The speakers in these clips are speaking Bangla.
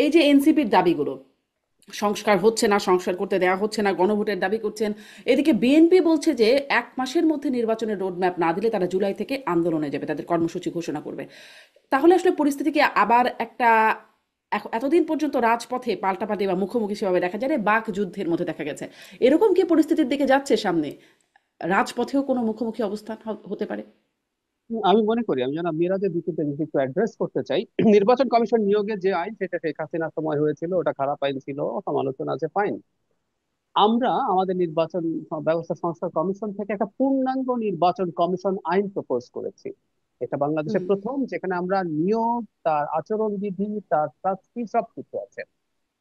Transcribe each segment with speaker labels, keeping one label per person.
Speaker 1: এই যে এনসিপির দাবিগুলো, সংস্কার হচ্ছে না, সংস্কার করতে দেওয়া হচ্ছে না, গণভোটের দাবি করছেন, এদিকে বিএনপি বলছে যে 1 মাসের মধ্যে নির্বাচনের রোডম্যাপ না দিলে তারা জুলাই থেকে আন্দোলনে যাবে, তাদের কর্মসূচি ঘোষণা করবে। তাহলে আসলে পরিস্থিতি কি আবার একটা এতদিন পর্যন্ত রাজপথে পাল্টাপাল্টি বা মুখোমুখি সেভাবে দেখা যায় না, বাক যুদ্ধের মধ্যে দেখা গেছে, এরকম কি পরিস্থিতির দিকে যাচ্ছে সামনে? রাজপথেও কোনো মুখোমুখি অবস্থান হতে পারে?
Speaker 2: আমি মনে করি, আমি যেন মিরাজের দিকে যদি একটু অ্যাড্রেস করতে চাই। নির্বাচন কমিশন নিয়োগের যে আইন, সেটা শেখ হাসিনার সময় হয়েছিল, ওটা খারাপ আইন ছিল, সমালোচনা আছে, ফাইন। আমরা আমাদের নির্বাচন ব্যবস্থা সংস্কার কমিশন থেকে একটা পূর্ণাঙ্গ নির্বাচন কমিশন আইন প্রপোজ করেছি। এটা বাংলাদেশের
Speaker 1: হুম।
Speaker 2: প্রথম, যেখানে আমরা নিয়োগ, তার আচরণবিধি, তার শাস্তি সবকিছু আছে।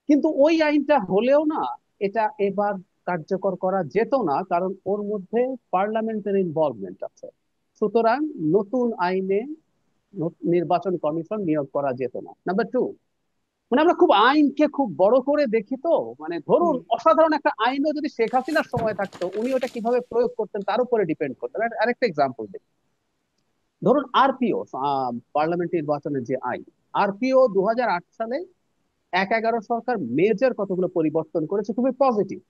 Speaker 2: কিন্তু ওই আইনটা হলেও না, এটা এবার কার্যকর করা যেত না, কারণ ওর মধ্যে পার্লামেন্টের ইনভলভমেন্ট আছে। সুতরাং নতুন আইনে নির্বাচন কমিশন নিয়োগ করা যেত না। নাম্বার টু, মানে আমরা খুব আইনকে খুব বড় করে দেখি তো। মানে ধরুন,
Speaker 1: হুম।
Speaker 2: অসাধারণ একটা আইনও যদি শেখ হাসিনার সময় থাকতো, উনি ওটা কিভাবে প্রয়োগ করতেন তার উপরে ডিপেন্ড করতেন। আরেকটা এক্সাম্পল দিই। ধরুন আরপিও, পার্লামেন্ট নির্বাচনের যে আইন, আরপিও 2008 সালে 1/11 সরকার মেজর কতগুলো পরিবর্তন করেছে, খুবই পজিটিভ।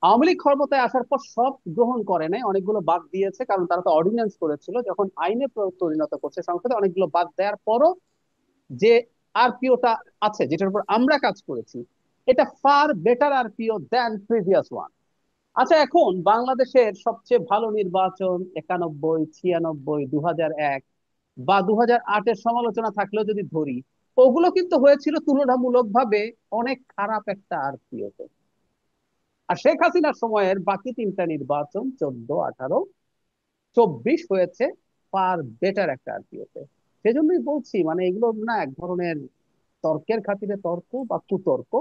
Speaker 2: আওয়ামী লীগ ক্ষমতায় আসার পর সব গ্রহণ করে নাই, অনেকগুলো বাদ দিয়েছে, কারণ তারা তো অর্ডিন্যান্স করেছিল। যখন আইনে পরিণত করছে সংসদে, অনেকগুলো বাদ দেওয়ার পরও যে আরপিওটা আছে, যেটার উপর আমরা কাজ করেছি, এটা ফার বেটার আরপিও দেন প্রিভিয়াস ওয়ান। আচ্ছা, এখন বাংলাদেশের সবচেয়ে ভালো নির্বাচন 91, 96, 2001 বা 2008-এর সমালোচনা থাকলেও যদি ধরি, ওগুলো কিন্তু হয়েছিল তুলনামূলকভাবে অনেক খারাপ একটা আরপিওতে। আর শেখ হাসিনার সময়ের বাকি তিনটা নির্বাচন, 14, 18, 24, হয়েছে ফার বেটার একটা আরপিওতে। সেজন্যই বলছি, মানে এগুলো না এক ধরনের তর্কের খাতিরে তর্ক বা কুতর্ক।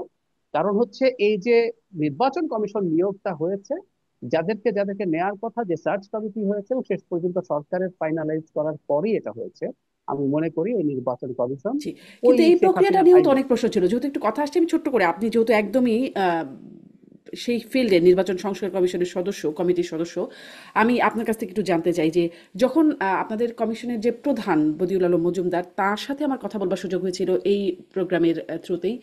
Speaker 2: কারণ হচ্ছে এই যে নির্বাচন কমিশন নিয়োগটা হয়েছে, যাদেরকে যাদেরকে নেয়ার কথা, যে সার্চ কমিটি হয়েছে, এবং শেষ পর্যন্ত সরকারের ফাইনালাইজ করার পরই এটা হয়েছে। আমি মনে করি এই নির্বাচন কমিশন
Speaker 1: জি।
Speaker 2: ওই
Speaker 1: কিন্তু এই
Speaker 2: শেখ
Speaker 1: প্রক্রিয়াটা
Speaker 2: হাসিনার
Speaker 1: নিয়েও তো
Speaker 2: আইনে।
Speaker 1: অনেক প্রশ্ন ছিল। যেহেতু একটু কথা আসছে, আমি ছোট্ট করে, আপনি যেহেতু একদমই সেই ফিল্ডে নির্বাচন সংস্কার কমিশনের সদস্য, কমিটির সদস্য, আমি আপনার কাছ থেকে একটু জানতে চাই যে যখন আপনাদের কমিশনের যে প্রধান বদিউল আলম মজুমদার, তার সাথে আমার কথা বলবার সুযোগ হয়েছিল এই প্রোগ্রামের থ্রুতেই।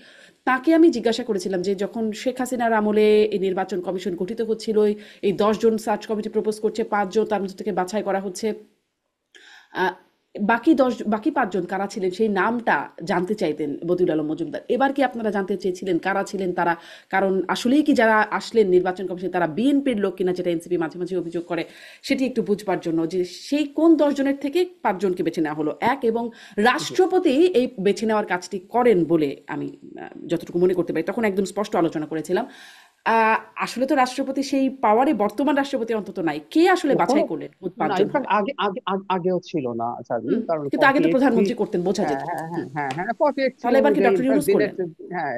Speaker 1: তাকে আমি জিজ্ঞাসা করেছিলাম যে যখন শেখ হাসিনার আমলে এই নির্বাচন কমিশন গঠিত হচ্ছিল, এই 10 জন সার্চ কমিটি প্রপোজ করছে, 5 জন তার মধ্যে থেকে বাছাই করা হচ্ছে, আহ, বাকি 5 জন কারা ছিলেন সেই নামটা জানতে চাইতেন বদিউল আলম মজুমদার। এবার কি আপনারা জানতে চেয়েছিলেন কারা ছিলেন তারা? কারণ আসলেই কি যারা আসলেন নির্বাচন কমিশনে তারা বিএনপির লোক কিনা, যেটা এনসিপি মাঝে মাঝে অভিযোগ করে, সেটি একটু বুঝবার জন্য যে সেই কোন 10 জনের থেকে 5 জনকে বেছে নেওয়া হলো এক, এবং রাষ্ট্রপতি এই বেছে নেওয়ার কাজটি করেন বলে আমি যতটুকু মনে করতে পারি, তখন একদম স্পষ্ট আলোচনা করেছিলাম। আহ, আসলে তো রাষ্ট্রপতি সেই পাওয়ারে বর্তমান রাষ্ট্রপতি অন্তত নাই, কে আসলে
Speaker 2: কোনো,
Speaker 1: বাছাই করলেন কোন
Speaker 2: না
Speaker 1: 5 জন
Speaker 2: ইনফ্যাক্ট
Speaker 1: হবে?
Speaker 2: আগেও ছিল না শারমিন,
Speaker 1: হুম।
Speaker 2: কারণ
Speaker 1: কিন্তু আগে
Speaker 2: ফর্টি
Speaker 1: তো
Speaker 2: এইট থ্রি
Speaker 1: প্রধানমন্ত্রী করতেন, বোঝা
Speaker 2: হ্যাঁ
Speaker 1: যেত।
Speaker 2: হ্যাঁ হ্যাঁ
Speaker 1: হুম।
Speaker 2: হ্যাঁ হ্যাঁ 48 থ্রি
Speaker 1: তাহলে এবার কি
Speaker 2: অনুযায়ী,
Speaker 1: ডক্টর
Speaker 2: ইনফ্যাক্ট
Speaker 1: ইউনূস
Speaker 2: দিনের
Speaker 1: করলেন?
Speaker 2: হ্যাঁ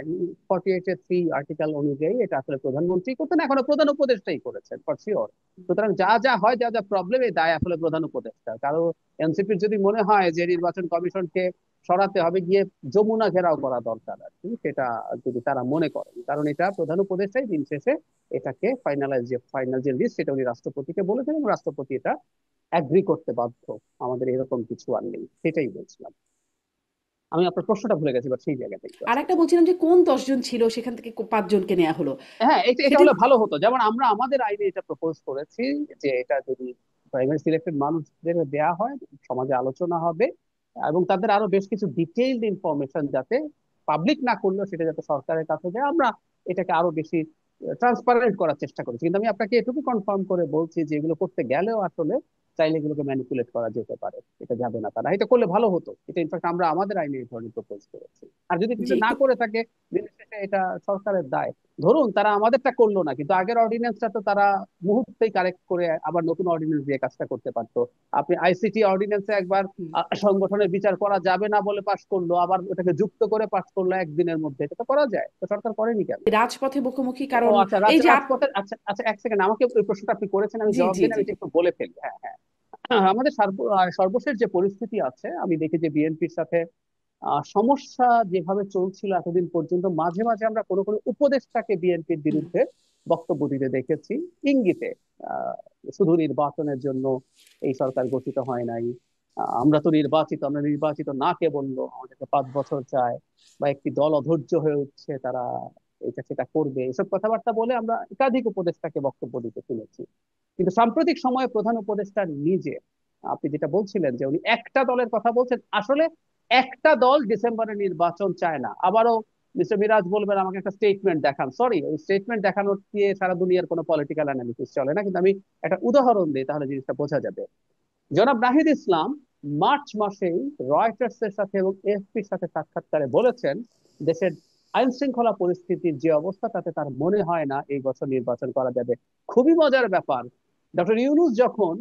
Speaker 2: 48-3 আর্টিকেল অনুযায়ী এটা আসলে প্রধানমন্ত্রী করতেন, এখনো প্রধান উপদেষ্টাই করেছেন ফর শিওর। সুতরাং যা যা হয়, যা যা প্রবলেম, এই দায় আসলে প্রধান উপদেষ্টা। কারো এনসিপির যদি মনে হয় যে নির্বাচন কমিশনকে সরাতে হবে, গিয়ে যমুনা ঘেরাও করা দরকার আর কি, সেটা যদি তারা মনে করেন, কারণ এটা প্রধান উপদেষ্টাই দিন শেষে এটাকে ফাইনাল যে লিস্ট, সেটা উনি রাষ্ট্রপতিকে বলেছেন, এবং রাষ্ট্রপতি এটা অ্যাগ্রি করতে বাধ্য। আমাদের এরকম কিছু আর নেই, সেটাই বলছিলাম। আমি আপনার প্রশ্নটা ভুলে গেছি, বাট সেই জায়গাটা একটু
Speaker 1: আর
Speaker 2: আসতে
Speaker 1: একটা
Speaker 2: চাই।
Speaker 1: বলছিলাম যে কোন 10 জন ছিল সেখান থেকে 5 জনকে নেওয়া হলো,
Speaker 2: হ্যাঁ, এটা এটা
Speaker 1: সেটি।
Speaker 2: হলে ভালো হতো। যেমন আমরা আমাদের আইনে এটা প্রপোজ করেছি, যে এটা যদি প্রাইমারি সিলেক্টেড মানুষদের দেয়া হয়, সমাজে আলোচনা হবে, এবং তাদের আরো বেশ কিছু ডিটেইলড ইনফরমেশন যাতে পাবলিক না করলেও সেটা যাতে সরকারের কাছে যায়, আমরা এটাকে আরো বেশি ট্রান্সপারেন্ট করার চেষ্টা করেছি। কিন্তু আমি আপনাকে এটুকু কনফার্ম করে বলছি যে এগুলো করতে গেলেও আসলে চাইলে এগুলোকে ম্যানিপুলেট করা যেতে পারে, এটা যাবে না তারা। এটা করলে ভালো হতো, এটা ইনফ্যাক্ট আমরা আমাদের আইনে এই ধরনের প্রপোজ করেছি। আর যদি
Speaker 1: জি।
Speaker 2: কিছু না করে থাকে, দিনের শেষে এটা সরকারের দায়। ধরুন তারা আমাদেরটা করলো না, কিন্তু আগের অর্ডিন্যান্সটা তো তারা মুহূর্তেই কারেক্ট করে আবার নতুন অর্ডিন্যান্স দিয়ে কাজটা করতে পারতো। আপনি আইসিটি অর্ডিন্যান্সে একবার
Speaker 1: হুম।
Speaker 2: সংগঠনের বিচার করা যাবে না বলে পাশ করলো, আবার ওটাকে যুক্ত করে পাশ করলো একদিনের মধ্যে, এটা তো করা যায়, তো সরকার করেনি কেন?
Speaker 1: রাজপথে মুখোমুখি,
Speaker 2: ও
Speaker 1: কারণ
Speaker 2: আচ্ছা,
Speaker 1: এই যে
Speaker 2: রাজপথের, আচ্ছা আচ্ছা, এক সেকেন্ড, আমাকে ওই প্রশ্নটা আপনি করেছেন, আমি
Speaker 1: জি,
Speaker 2: জবাব
Speaker 1: জি,
Speaker 2: দিন,
Speaker 1: জি।
Speaker 2: আমি এটা একটু বলে ফেলি। হ্যাঁ হ্যাঁ। আমাদের সর্বশেষ যে পরিস্থিতি আছে, আমি দেখি যে বিএনপির সাথে সমস্যা যেভাবে চলছিল এতদিন পর্যন্ত, মাঝে মাঝে আমরা কোনো কোনো উপদেষ্টাকে বিএনপির
Speaker 1: হুম।
Speaker 2: বিরুদ্ধে বক্তব্য দিতে দেখেছি, ইঙ্গিতে। আহ, শুধু নির্বাচনের জন্য এই সরকার গঠিত হয় নাই, আমরা তো নির্বাচিত, আমরা নির্বাচিত না কে বললো, আমাদেরকে 5 বছর চায়, বা একটি দল অধৈর্য হয়ে উঠছে, তারা এটা সেটা করবে, এসব কথাবার্তা বলে আমরা একাধিক উপদেষ্টাকে বক্তব্য দিতে শুনেছি। কিন্তু সাম্প্রতিক সময়ে প্রধান উপদেষ্টা নিজে, আপনি যেটা বলছিলেন যে উনি একটা দলের কথা বলছেন, আসলে একটা দল ডিসেম্বরে নির্বাচন চায় না। আবারও মিস্টার মিরাজ বলবেন আমাকে একটা স্টেটমেন্ট দেখান, সরি, ওই স্টেটমেন্ট দেখানোর দিয়ে সারা দুনিয়ার কোনো পলিটিক্যাল অ্যানালিসিস চলে না। কিন্তু আমি একটা উদাহরণ দিই, তাহলে জিনিসটা বোঝা যাবে। জনাব নাহিদ ইসলাম মার্চ মাসেই রয়টার্স এর সাথে এবং এএফপির সাথে সাক্ষাৎকারে বলেছেন, দেশের আইন শৃঙ্খলা পরিস্থিতির যে অবস্থা, তাতে তার মনে হয় না এই বছর নির্বাচন করা যাবে। খুবই মজার ব্যাপার, ডক্টর ইউনূস যখন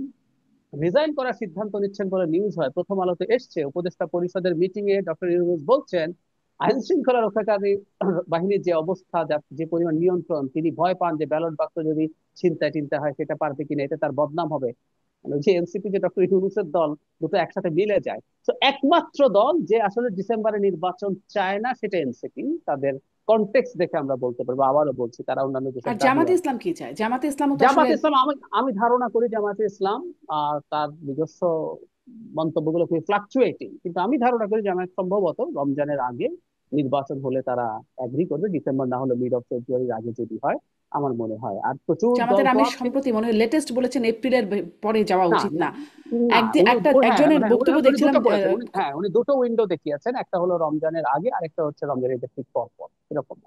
Speaker 2: রিজাইন করার সিদ্ধান্ত নিচ্ছেন বলে নিউজ হয়, প্রথম আলোতে এসছে, উপদেষ্টা পরিষদের মিটিং এ ডক্টর ইউনূস বলছেন আইন শৃঙ্খলা রক্ষাকারী বাহিনীর যে অবস্থা, যে পরিমাণ নিয়ন্ত্রণ, তিনি ভয় পান যে ব্যালট বাক্স যদি ছিনতাই টিনতাই হয় সেটা পারবে কিনা, এতে তার বদনাম হবে। মানে ওই যে এনসিপি, যে ডক্টর ইউনূসের দল, দুটো একসাথে মিলে যায়। তো একমাত্র দল যে আসলে ডিসেম্বরে নির্বাচন চায় না সেটা এনসিপি। তাদের কনটেক্সট দেখে আমরা বলতে পারবো, আবারও বলছি, তারা অন্যান্য যেসব
Speaker 1: আর
Speaker 2: দাবি
Speaker 1: জামাতে
Speaker 2: আছে।
Speaker 1: ইসলাম কি চায়? জামাতে ইসলামও তো আসলে
Speaker 2: জামাত ইসলাম, আমি আমি ধারণা করি জামাতে ইসলাম তার নিজস্ব মন্তব্যগুলো খুবই ফ্লাকচুয়েটিং, কিন্তু আমি ধারণা করি জামাত সম্ভবত রমজানের আগে নির্বাচন হলে তারা এগ্রি করবে, ডিসেম্বর না হলে মিড অফ ফেব্রুয়ারির আগে যদি হয়। আমার মনে হয় আর প্রচুর দল
Speaker 1: জামাতের
Speaker 2: তো
Speaker 1: আমির
Speaker 2: আছে।
Speaker 1: সম্প্রতি মনে হয় লেটেস্ট বলেছেন এপ্রিলের পরে যাওয়া
Speaker 2: না
Speaker 1: উচিত
Speaker 2: না
Speaker 1: না।
Speaker 2: না,
Speaker 1: একদিন
Speaker 2: উনি
Speaker 1: একটা
Speaker 2: হ্যাঁ
Speaker 1: একজনের
Speaker 2: মানে উনি
Speaker 1: বক্তব্য
Speaker 2: উনি
Speaker 1: দেখছিলাম
Speaker 2: দুটো করেছেন, উনি হ্যাঁ উনি দুটো উইন্ডো দেখিয়েছেন, একটা হলো রমজানের আগে আর একটা হচ্ছে রমজানের ঈদের ঠিক পর পর, এরকম।